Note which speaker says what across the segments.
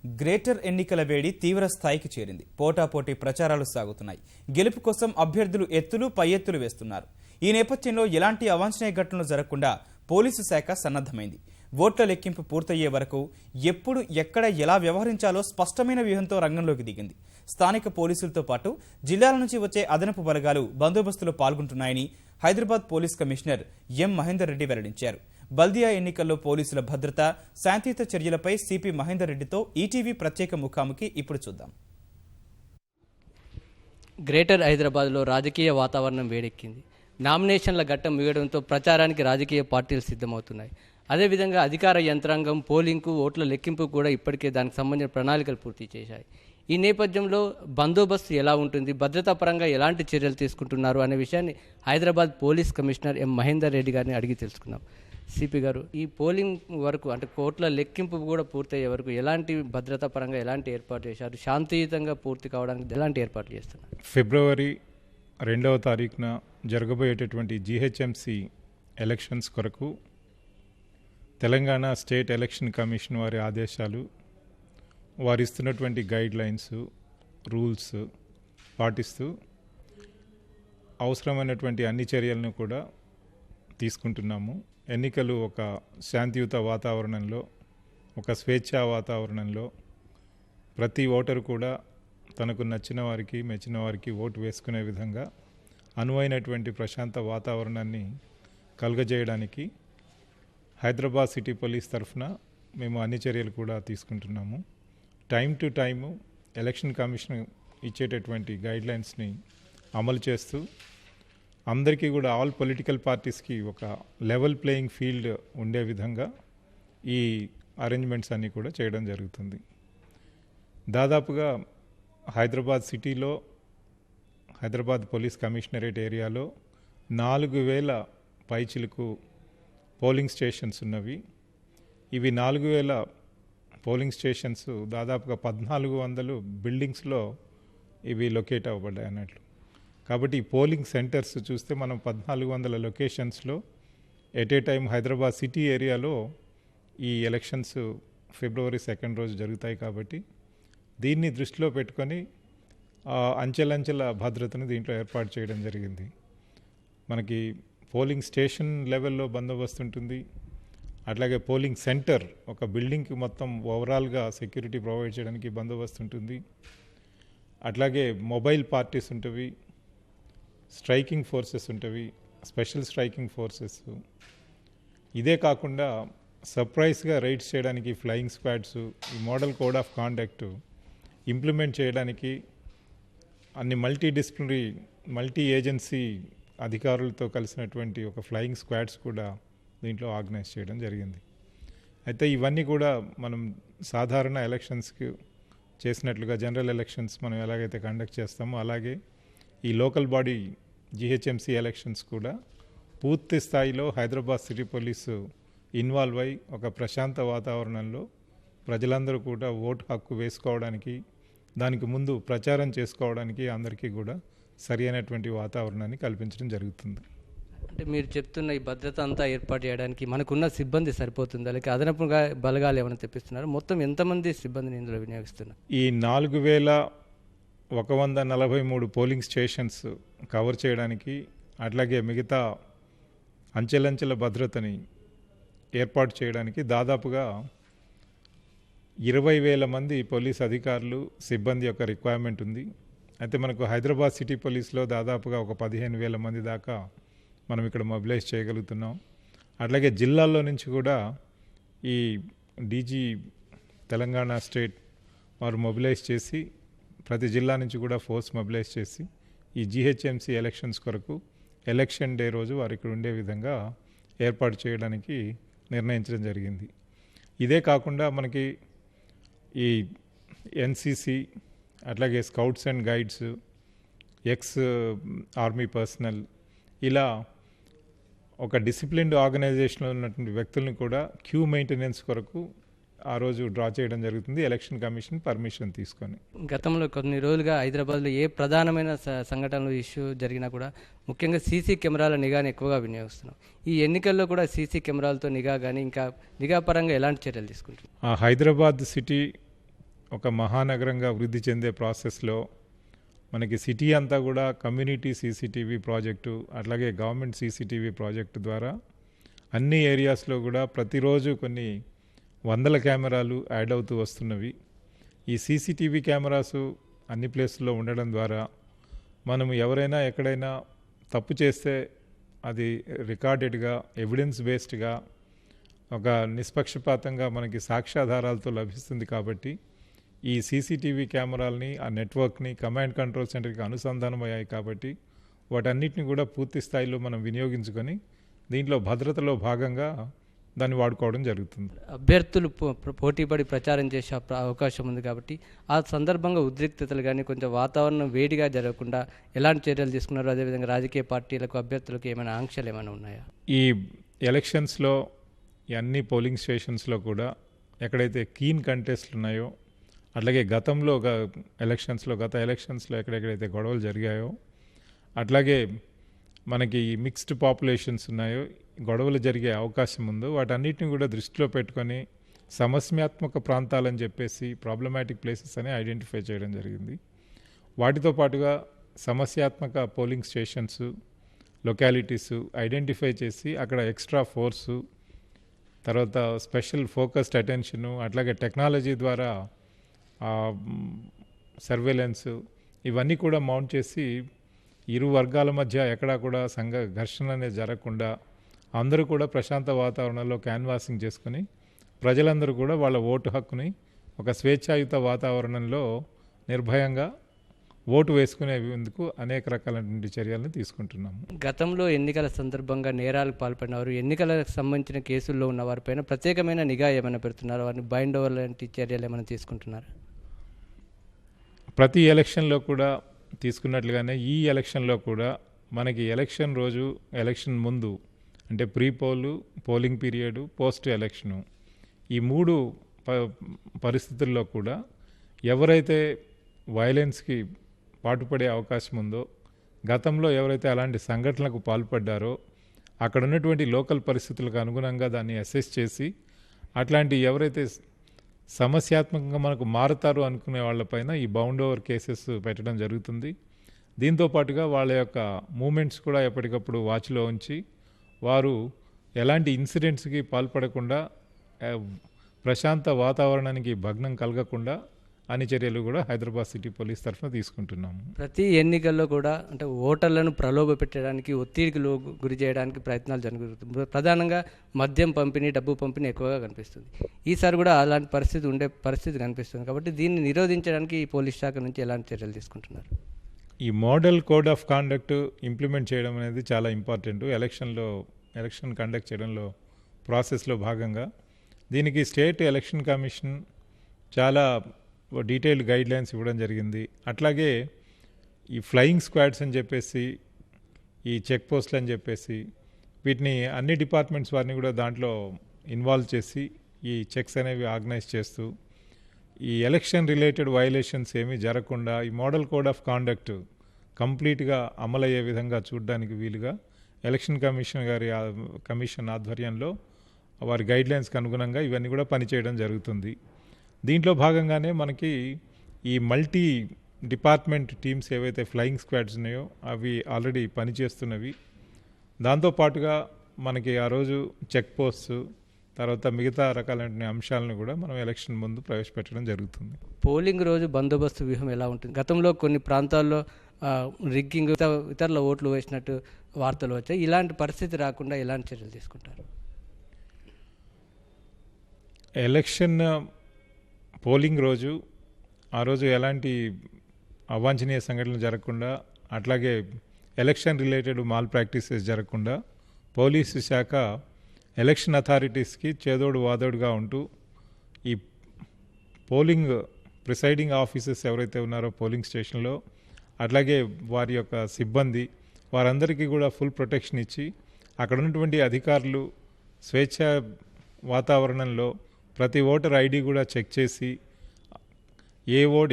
Speaker 1: Greater ఎన్నికల వేడి తీవ్ర స్థాయికి చేరింది. పోటాపోటీ ప్రచారాలు సాగుతున్నాయి. గెలుపు కోసం అభ్యర్థులు ఎత్తులు పై ఎత్తులు వేస్తున్నారు. ఈ నేపథ్యంలో ఎలాంటి అవాంఛనీయ ఘటనలు జరగకుండా పోలీసు శాఖ సన్నద్ధమైంది. ఓట్ల లెక్కింపు పూర్తయ్యే వరకు ఎప్పుడు ఎక్కడ ఎలా వ్యవహరించాలో స్పష్టమైన వ్యూహంతో రంగంలోకి దిగింది. స్థానిక పోలీసులతో పాటు జిల్లాల నుంచి వచ్చే అదనపు బలగాలు బందోబస్తులో పాల్గొంటున్నాయని Hyderabad police commissioner M Mahender Reddy వెల్లడించారు. బల్దియా ఎన్నికల్లో పోలీసుల భద్రత, శాంతియుత చర్యలపై సిపి మహేందర్ రెడ్డితో ఈటీవీ ప్రత్యేక ముఖాముఖి ఇప్పుడు చూద్దాం.
Speaker 2: గ్రేటర్ హైదరాబాద్లో రాజకీయ వాతావరణం వేడెక్కింది. నామినేషన్ల ఘట్టం ముగియడంతో ప్రచారానికి రాజకీయ పార్టీలు సిద్ధమవుతున్నాయి. అదేవిధంగా అధికార యంత్రాంగం పోలింగ్కు, ఓట్ల లెక్కింపు కూడా ఇప్పటికే దానికి సంబంధించిన ప్రణాళికలు పూర్తి చేశాయి. ఈ నేపథ్యంలో బందోబస్తు ఎలా ఉంటుంది, భద్రతా పరంగా ఎలాంటి చర్యలు తీసుకుంటున్నారు అనే విషయాన్ని Hyderabad police commissioner M Mahender Reddy గారిని అడిగి తెలుసుకున్నాం. సిపి గారు, ఈ పోలింగ్ వరకు అంటే ఓట్ల లెక్కింపు కూడా పూర్తయ్యే వరకు ఎలాంటి భద్రతా పరంగా ఎలాంటి ఏర్పాటు చేశారు, శాంతియుతంగా పూర్తి కావడానికి ఎలాంటి ఏర్పాట్లు చేస్తున్నారు?
Speaker 3: ఫిబ్రవరి 2వ తారీఖున జరగబోయేటటువంటి జీహెచ్ఎంసీ ఎలక్షన్స్ కొరకు తెలంగాణ స్టేట్ ఎలక్షన్ కమిషన్ వారి ఆదేశాలు, వారు ఇస్తున్నటువంటి గైడ్ లైన్స్, రూల్స్ పాటిస్తూ అవసరమైనటువంటి అన్ని చర్యలను కూడా తీసుకుంటున్నాము. ఎన్నికలు ఒక శాంతియుత వాతావరణంలో, ఒక స్వేచ్ఛా వాతావరణంలో ప్రతి ఓటరు కూడా తనకు నచ్చిన వారికి, మెచ్చిన వారికి ఓటు వేసుకునే విధంగా అనువైనటువంటి ప్రశాంత వాతావరణాన్ని కలుగజేయడానికి హైదరాబాద్ సిటీ పోలీస్ తరఫున మేము అన్ని చర్యలు కూడా తీసుకుంటున్నాము. Time to time election commission ఇచ్చేటటువంటి గైడ్లైన్స్ని అమలు చేస్తూ అందరికీ కూడా ఆల్ పొలిటికల్ పార్టీస్కి ఒక లెవెల్ ప్లేయింగ్ ఫీల్డ్ ఉండే విధంగా ఈ అరేంజ్మెంట్స్ అన్నీ కూడా చేయడం జరుగుతుంది. దాదాపుగా హైదరాబాద్ సిటీలో, హైదరాబాద్ పోలీస్ కమిషనరేట్ ఏరియాలో 4000 పైచిలకు పోలింగ్ స్టేషన్స్ ఉన్నవి. ఇవి 4000 పోలింగ్ స్టేషన్స్ దాదాపుగా 1400 బిల్డింగ్స్లో ఇవి లొకేట్ అవ్వబడ్డాయి అన్నట్లు. కాబట్టి ఈ పోలింగ్ సెంటర్స్ చూస్తే మనం 1400 లొకేషన్స్లో at a time Hyderabad city ఏరియాలో ఈ ఎలక్షన్స్ ఫిబ్రవరి 2 రోజు జరుగుతాయి. కాబట్టి దీన్ని దృష్టిలో పెట్టుకొని అంచెలంచెల భద్రతను దీంట్లో ఏర్పాటు చేయడం జరిగింది. మనకి పోలింగ్ స్టేషన్ లెవెల్లో బందోబస్తు ఉంటుంది. అట్లాగే పోలింగ్ సెంటర్, ఒక బిల్డింగ్కి మొత్తం ఓవరాల్గా సెక్యూరిటీ ప్రొవైడ్ చేయడానికి బందోబస్తు ఉంటుంది. అట్లాగే మొబైల్ పార్టీస్ ఉంటవి, స్ట్రైకింగ్ ఫోర్సెస్ ఉంటవి, స్పెషల్ స్ట్రైకింగ్ ఫోర్సెస్. ఇదే కాకుండా సర్ప్రైజ్గా రైడ్స్ చేయడానికి ఫ్లయింగ్ స్క్వాడ్స్, ఈ model code of conduct implement చేయడానికి అన్ని మల్టీ ఏజెన్సీ అధికారులతో కలిసినటువంటి ఒక ఫ్లయింగ్ స్క్వాడ్స్ కూడా దీంట్లో ఆర్గనైజ్ చేయడం జరిగింది. అయితే ఇవన్నీ కూడా మనం సాధారణ ఎలక్షన్స్కి చేసినట్లుగా, జనరల్ ఎలక్షన్స్ మనం ఎలాగైతే కండక్ట్ చేస్తామో అలాగే ఈ లోకల్ బాడీ జీహెచ్ఎంసీ ఎలక్షన్స్ కూడా పూర్తి స్థాయిలో హైదరాబాద్ సిటీ పోలీసు ఇన్వాల్వ్ అయి ఒక ప్రశాంత వాతావరణంలో ప్రజలందరూ కూడా ఓటు హక్కు వేసుకోవడానికి, దానికి ముందు ప్రచారం చేసుకోవడానికి అందరికీ కూడా సరి అయినటువంటి వాతావరణాన్ని కల్పించడం జరుగుతుంది.
Speaker 2: అంటే మీరు చెప్తున్న ఈ భద్రత అంతా ఏర్పాటు చేయడానికి మనకున్న సిబ్బంది సరిపోతుందా, లేక అదనపుగా బలగాలు ఏమైనా తెప్పిస్తున్నారు? మొత్తం ఎంతమంది సిబ్బందిని ఇందులో వినియోగిస్తున్నారు?
Speaker 3: ఈ 4143 పోలింగ్ స్టేషన్స్ కవర్ చేయడానికి, అట్లాగే మిగతా అంచెలంచెల భద్రతని ఏర్పాటు చేయడానికి దాదాపుగా 20,000 మంది పోలీస్ అధికారులు, సిబ్బంది యొక్క రిక్వైర్మెంట్ ఉంది. అయితే మనకు హైదరాబాద్ సిటీ పోలీస్లో దాదాపుగా ఒక 15,000 మంది దాకా మనం ఇక్కడ మొబిలైజ్ చేయగలుగుతున్నాం. అట్లాగే జిల్లాల్లో నుంచి కూడా ఈ డీజీ తెలంగాణ స్టేట్ వారు మొబిలైజ్ చేసి, ప్రతి జిల్లా నుంచి కూడా ఫోర్స్ మొబిలైజ్ చేసి ఈ జీహెచ్ఎంసీ ఎలక్షన్స్ కొరకు ఎలక్షన్ డే రోజు వారు ఇక్కడ ఉండే విధంగా ఏర్పాటు చేయడానికి నిర్ణయించడం జరిగింది. ఇదే కాకుండా మనకి ఈ ఎన్సీసీ, అట్లాగే scouts and guides, ex army personal, ఇలా ఒక డిసిప్లిన్డ్ ఆర్గనైజేషన్లో ఉన్నటువంటి వ్యక్తులను కూడా క్యూ మెయింటెనెన్స్ కొరకు ఆ రోజు డ్రా చేయడం జరుగుతుంది, ఎలక్షన్ కమిషన్ పర్మిషన్ తీసుకొని.
Speaker 2: గతంలో కొన్ని రోజులుగా హైదరాబాద్లో ఏ ప్రధానమైన సంఘటనలు ఇష్యూ జరిగినా కూడా ముఖ్యంగా సీసీ కెమెరాల నిఘాని ఎక్కువగా వినియోగిస్తున్నాం. ఈ ఎన్నికల్లో కూడా సీసీ కెమెరాలతో నిఘా కానీ ఇంకా నిఘా పరంగా ఎలాంటి చర్యలు తీసుకుంటున్నారు?
Speaker 3: హైదరాబాద్ సిటీ ఒక మహానగరంగా వృద్ధి చెందే ప్రాసెస్లో మనకి సిటీ అంతా కూడా కమ్యూనిటీ సీసీటీవీ ప్రాజెక్టు అట్లాగే గవర్నమెంట్ సీసీటీవీ ప్రాజెక్టు ద్వారా అన్ని ఏరియాస్లో కూడా ప్రతిరోజు కొన్ని వందల కెమెరాలు యాడ్ అవుతూ వస్తున్నవి. ఈ సీసీటీవీ కెమెరాసు అన్ని ప్లేసుల్లో ఉండడం ద్వారా మనము ఎవరైనా ఎక్కడైనా తప్పు చేస్తే అది రికార్డెడ్గా ఎవిడెన్స్ బేస్డ్గా ఒక నిష్పక్షపాతంగా మనకి సాక్ష్యాధారాలతో లభిస్తుంది. కాబట్టి ఈ సీసీటీవీ కెమెరాలని ఆ నెట్వర్క్ని కమాండ్ కంట్రోల్ సెంటర్కి అనుసంధానం అయ్యాయి. కాబట్టి వాటన్నిటిని కూడా పూర్తి స్థాయిలో మనం వినియోగించుకొని దీంట్లో భద్రతలో భాగంగా దాన్ని వాడుకోవడం జరుగుతుంది.
Speaker 2: అభ్యర్థులు పోటీపడి ప్రచారం చేసే అవకాశం ఉంది కాబట్టి ఆ సందర్భంగా ఉద్రిక్తతలు కానీ కొంచెం వాతావరణం వేడిగా జరగకుండా ఎలాంటి చర్యలు తీసుకున్నారు? అదేవిధంగా రాజకీయ పార్టీలకు అభ్యర్థులకు ఏమైనా ఆంక్షలు ఏమైనా ఉన్నాయా?
Speaker 3: ఈ ఎలక్షన్స్లో ఈ అన్ని పోలింగ్ స్టేషన్స్లో కూడా ఎక్కడైతే కీన్ కంటెస్ట్లు ఉన్నాయో అట్లాగే గతంలో గత ఎలక్షన్స్లో ఎక్కడెక్కడైతే గొడవలు జరిగాయో అట్లాగే మనకి మిక్స్డ్ పాపులేషన్స్ ఉన్నాయో గొడవలు జరిగే అవకాశం ఉందో వాటన్నిటిని కూడా దృష్టిలో పెట్టుకొని సమస్యాత్మక ప్రాంతాలని చెప్పేసి ప్రాబ్లమాటిక్ ప్లేసెస్ అని ఐడెంటిఫై చేయడం జరిగింది. వాటితో పాటుగా సమస్యాత్మక పోలింగ్ స్టేషన్స్ లొకాలిటీస్ ఐడెంటిఫై చేసి అక్కడ ఎక్స్ట్రా ఫోర్సు తర్వాత స్పెషల్ ఫోకస్డ్ అటెన్షను అట్లాగే టెక్నాలజీ ద్వారా సర్వేలెన్స్ ఇవన్నీ కూడా మౌంట్ చేసి ఇరు వర్గాల మధ్య ఎక్కడా కూడా ఘర్షణ అనేది జరగకుండా అందరూ కూడా ప్రశాంత వాతావరణంలో క్యాన్వాసింగ్ చేసుకుని ప్రజలందరూ కూడా వాళ్ళ ఓటు హక్కుని ఒక స్వేచ్ఛాయుత వాతావరణంలో నిర్భయంగా ఓటు వేసుకునేందుకు అనేక రకాలైనటువంటి చర్యలను తీసుకుంటున్నాము.
Speaker 2: గతంలో ఎన్నికల సందర్భంగా నేరాలకు పాల్పడినవారు ఎన్నికలకు సంబంధించిన కేసుల్లో ఉన్న వారిపైన ప్రత్యేకమైన నిఘా ఏమైనా పెడుతున్నారు? వారిని బైండ్ ఓవర్ లాంటి చర్యలు ఏమైనా తీసుకుంటున్నారు?
Speaker 3: ప్రతి ఎలక్షన్లో కూడా తీసుకున్నట్లుగానే ఈ ఎలక్షన్లో కూడా మనకి ఎలక్షన్ రోజు ఎలక్షన్ ముందు అంటే pre polling period post election ఈ మూడు పరిస్థితుల్లో కూడా ఎవరైతే వైలెన్స్కి పాటుపడే అవకాశం ఉందో గతంలో ఎవరైతే అలాంటి సంఘటనలకు పాల్పడ్డారో అక్కడ ఉన్నటువంటి లోకల్ పరిస్థితులకు అనుగుణంగా దాన్ని అసెస్ చేసి అట్లాంటి ఎవరైతే సమస్యాత్మకంగా మనకు మారుతారు అనుకునే వాళ్ళపైన ఈ బౌండ్ ఓవర్ కేసెస్ పెట్టడం జరుగుతుంది. దీంతో పాటుగా వాళ్ళ యొక్క మూమెంట్స్ కూడా ఎప్పటికప్పుడు వాచ్లో ఉంచి వారు ఎలాంటి ఇన్సిడెంట్స్కి పాల్పడకుండా ప్రశాంత వాతావరణానికి భగ్నం కలగకుండా అన్ని చర్యలు కూడా హైదరాబాద్ సిటీ పోలీస్ తరఫున తీసుకుంటున్నాము.
Speaker 2: ప్రతి ఎన్నికల్లో కూడా అంటే ఓటర్లను ప్రలోభ పెట్టడానికి ఒత్తిడికి గురి చేయడానికి ప్రయత్నాలు జరుగుతుంది. ప్రధానంగా మద్యం పంపిణీ డబ్బు పంపిణీ ఎక్కువగా కనిపిస్తుంది. ఈసారి కూడా అలాంటి పరిస్థితి కనిపిస్తుంది. కాబట్టి దీన్ని నిరోధించడానికి ఈ పోలీస్ శాఖ నుంచి ఎలాంటి చర్యలు తీసుకుంటున్నారు?
Speaker 3: ఈ model code of conduct implement చేయడం అనేది చాలా ఇంపార్టెంట్. ఎలక్షన్ కండక్ట్ చేయడంలో ప్రాసెస్లో భాగంగా దీనికి స్టేట్ ఎలక్షన్ కమిషన్ చాలా డీటెయిల్డ్ గైడ్ లైన్స్ ఇవ్వడం జరిగింది. అట్లాగే ఈ ఫ్లయింగ్ స్క్వాడ్స్ అని చెప్పేసి ఈ చెక్ పోస్టులు అని చెప్పేసి వీటిని అన్ని డిపార్ట్మెంట్స్ వారిని కూడా దాంట్లో ఇన్వాల్వ్ చేసి ఈ చెక్స్ అనేవి ఆర్గనైజ్ చేస్తూ ఈ ఎలక్షన్ రిలేటెడ్ వైలేషన్స్ ఏమీ జరగకుండా ఈ మోడల్ కోడ్ ఆఫ్ కాండక్ట్ కంప్లీట్గా అమలయ్యే విధంగా చూడడానికి వీలుగా ఎలక్షన్ కమిషన్ ఆధ్వర్యంలో వారి గైడ్లైన్స్కి అనుగుణంగా ఇవన్నీ కూడా పనిచేయడం జరుగుతుంది. దీంట్లో భాగంగానే మనకి ఈ మల్టీ డిపార్ట్మెంట్ టీమ్స్ ఏవైతే ఫ్లయింగ్ స్క్వాడ్స్ ఉన్నాయో అవి ఆల్రెడీ పనిచేస్తున్నవి. దాంతోపాటుగా మనకి ఆ రోజు చెక్ పోస్ట్స్ తర్వాత మిగతా రకాలైన అంశాలను కూడా మనం ఎలక్షన్ ముందు ప్రవేశపెట్టడం జరుగుతుంది.
Speaker 2: పోలింగ్ రోజు బందోబస్తు వ్యూహం ఎలా ఉంటుంది? గతంలో కొన్ని ప్రాంతాల్లో రిగ్గింగ్ ఇతరుల ఓట్లు వేసినట్టు వార్తలు వచ్చాయి. ఇలాంటి పరిస్థితి రాకుండా ఎలాంటి చర్యలు తీసుకుంటారు?
Speaker 3: ఎలక్షన్ పోలింగ్ రోజు ఆ రోజు ఎలాంటి అవాంఛనీయ సంఘటనలు జరగకుండా అట్లాగే ఎలక్షన్ రిలేటెడ్ మాల్ ప్రాక్టీసెస్ జరగకుండా పోలీసు శాఖ ఎలక్షన్ అథారిటీస్కి చేదోడు వాదోడుగా ఉంటూ ఈ పోలింగ్ ప్రిసైడింగ్ ఆఫీసర్స్ ఎవరైతే ఉన్నారో పోలింగ్ స్టేషన్లో అట్లాగే వారి యొక్క సిబ్బంది వారందరికీ కూడా ఫుల్ ప్రొటెక్షన్ ఇచ్చి అక్కడ ఉన్నటువంటి అధికారులు స్వేచ్ఛ వాతావరణంలో ప్రతి ఓటర్ ఐడి కూడా చెక్ చేసి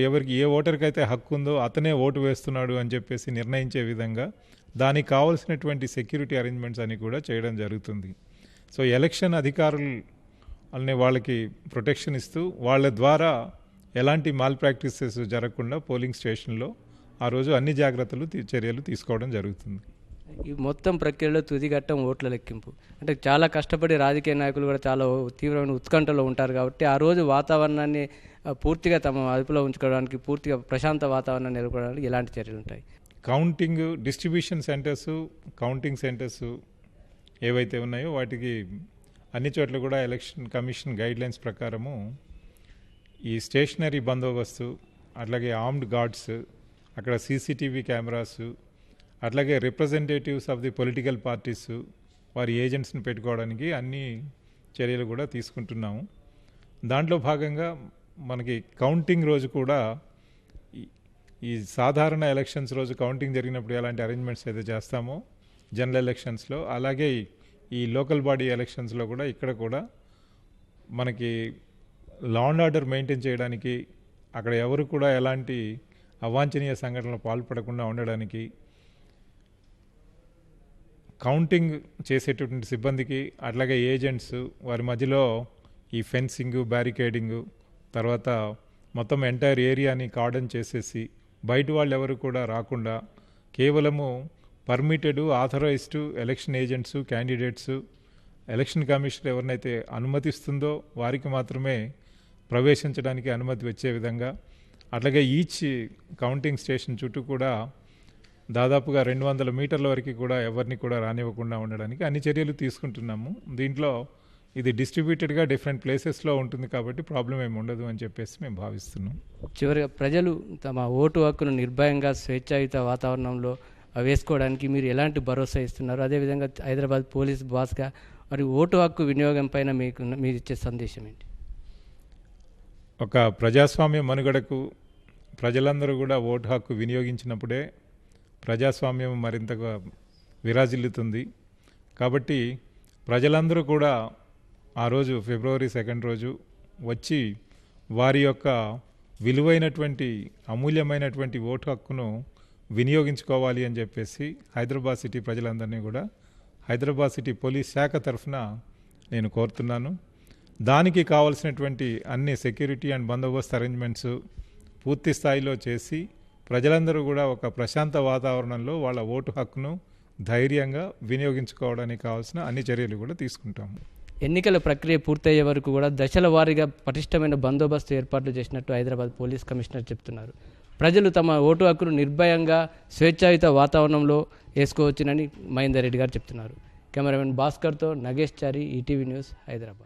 Speaker 3: ఎవరికి ఏ ఓటర్కి అయితే హక్కు ఉందో అతనే ఓటు వేస్తున్నాడు అని చెప్పేసి నిర్ణయించే విధంగా దానికి కావాల్సినటువంటి సెక్యూరిటీ అరేంజ్మెంట్స్ అని కూడా చేయడం జరుగుతుంది. సో ఎలక్షన్ అధికారులు అనే వాళ్ళకి ప్రొటెక్షన్ ఇస్తూ వాళ్ళ ద్వారా ఎలాంటి మాల్ ప్రాక్టీసెస్ జరగకుండా పోలింగ్ స్టేషన్లో ఆ రోజు అన్ని జాగ్రత్తలు చర్యలు తీసుకోవడం జరుగుతుంది.
Speaker 2: ఈ మొత్తం ప్రక్రియలో తుదిఘట్టం ఓట్ల లెక్కింపు. అంటే చాలా కష్టపడి రాజకీయ నాయకులు కూడా చాలా తీవ్రమైన ఉత్కంఠలో ఉంటారు కాబట్టి ఆ రోజు వాతావరణాన్ని పూర్తిగా తమ అదుపులో ఉంచుకోవడానికి, పూర్తిగా ప్రశాంత వాతావరణాన్ని నెలకొనడానికి ఎలాంటి చర్యలు ఉంటాయి?
Speaker 3: Counting distribution centres, counting centres ఏవైతే ఉన్నాయో వాటికి అన్ని చోట్ల కూడా ఎలక్షన్ కమిషన్ గైడ్లైన్స్ ప్రకారము ఈ స్టేషనరీ బందోబస్తు, అట్లాగే ఆర్మ్డ్ గార్డ్స్, అక్కడ సీసీటీవీ కెమెరాస్, అట్లాగే representatives of the political parties వారి ఏజెంట్స్ని పెట్టుకోవడానికి అన్ని చర్యలు కూడా తీసుకుంటున్నాము. దాంట్లో భాగంగా మనకి కౌంటింగ్ రోజు కూడా ఈ సాధారణ ఎలక్షన్స్ రోజు కౌంటింగ్ జరిగినప్పుడు ఎలాంటి అరేంజ్మెంట్స్ అయితే చేస్తామో జనరల్ ఎలక్షన్స్లో, అలాగే ఈ లోకల్ బాడీ ఎలక్షన్స్లో కూడా ఇక్కడ కూడా మనకి లా అండ్ ఆర్డర్ మెయింటైన్ చేయడానికి, అక్కడ ఎవరు కూడా ఎలాంటి అవాంఛనీయ సంఘటనలు పాల్పడకుండా ఉండడానికి, కౌంటింగ్ చేసేటటువంటి సిబ్బందికి అట్లాగే ఏజెంట్స్ వారి మధ్యలో ఈ ఫెన్సింగ్, బ్యారికేడింగ్, తర్వాత మొత్తం ఎంటైర్ ఏరియాని కార్డన్ చేసేసి బయట వాళ్ళు ఎవరు కూడా రాకుండా కేవలము permitted, authorised election agents, candidates, election commission ఎవరినైతే అనుమతిస్తుందో వారికి మాత్రమే ప్రవేశించడానికి అనుమతి వచ్చే విధంగా, అట్లాగే ఈచ్ కౌంటింగ్ స్టేషన్ చుట్టూ కూడా దాదాపుగా 200 మీటర్ల వరకు కూడా ఎవరిని కూడా రానివ్వకుండా ఉండడానికి అన్ని చర్యలు తీసుకుంటున్నాము. దీంట్లో ఇది డిస్ట్రిబ్యూటెడ్గా డిఫరెంట్ ప్లేసెస్లో ఉంటుంది కాబట్టి ప్రాబ్లం ఏమి ఉండదు అని చెప్పేసి మేము భావిస్తున్నాం.
Speaker 2: చివరిగా ప్రజలు తమ ఓటు హక్కును నిర్భయంగా స్వేచ్ఛాయుత వాతావరణంలో వేసుకోవడానికి మీరు ఎలాంటి భరోసా ఇస్తున్నారు? అదేవిధంగా హైదరాబాద్ పోలీస్ బాస్గా మరి ఓటు హక్కు వినియోగం పైన మీరు ఇచ్చే సందేశం ఏంటి?
Speaker 3: ఒక ప్రజాస్వామ్య మనుగడకు ప్రజలందరూ కూడా ఓటు హక్కు వినియోగించినప్పుడే ప్రజాస్వామ్యం మరింతగా విరాజిల్లుతుంది. కాబట్టి ప్రజలందరూ కూడా ఆ రోజు ఫిబ్రవరి 2 రోజు వచ్చి వారి యొక్క విలువైనటువంటి అమూల్యమైనటువంటి ఓటు హక్కును వినియోగించుకోవాలి అని చెప్పేసి హైదరాబాద్ సిటీ ప్రజలందరినీ కూడా హైదరాబాద్ సిటీ పోలీస్ శాఖ తరఫున నేను కోరుతున్నాను. దానికి కావాల్సినటువంటి అన్ని సెక్యూరిటీ అండ్ బందోబస్తు అరేంజ్మెంట్స్ పూర్తి స్థాయిలో చేసి ప్రజలందరూ కూడా ఒక ప్రశాంత వాతావరణంలో వాళ్ళ ఓటు హక్కును ధైర్యంగా వినియోగించుకోవడానికి కావాల్సిన అన్ని చర్యలు కూడా తీసుకుంటాము.
Speaker 2: ఎన్నికల ప్రక్రియ పూర్తయ్యే వరకు కూడా దశల వారీగా పటిష్టమైన బందోబస్తు ఏర్పాట్లు చేసినట్టు హైదరాబాద్ పోలీస్ కమిషనర్ చెప్తున్నారు. ప్రజలు తమ ఓటు హక్కును నిర్భయంగా స్వేచ్ఛాయుత వాతావరణంలో వేసుకోవచ్చునని మహేందర్ రెడ్డి గారు చెప్తున్నారు. కెమెరామెన్ భాస్కర్తో నగేష్ చారి, ఈటీవీ న్యూస్, హైదరాబాద్.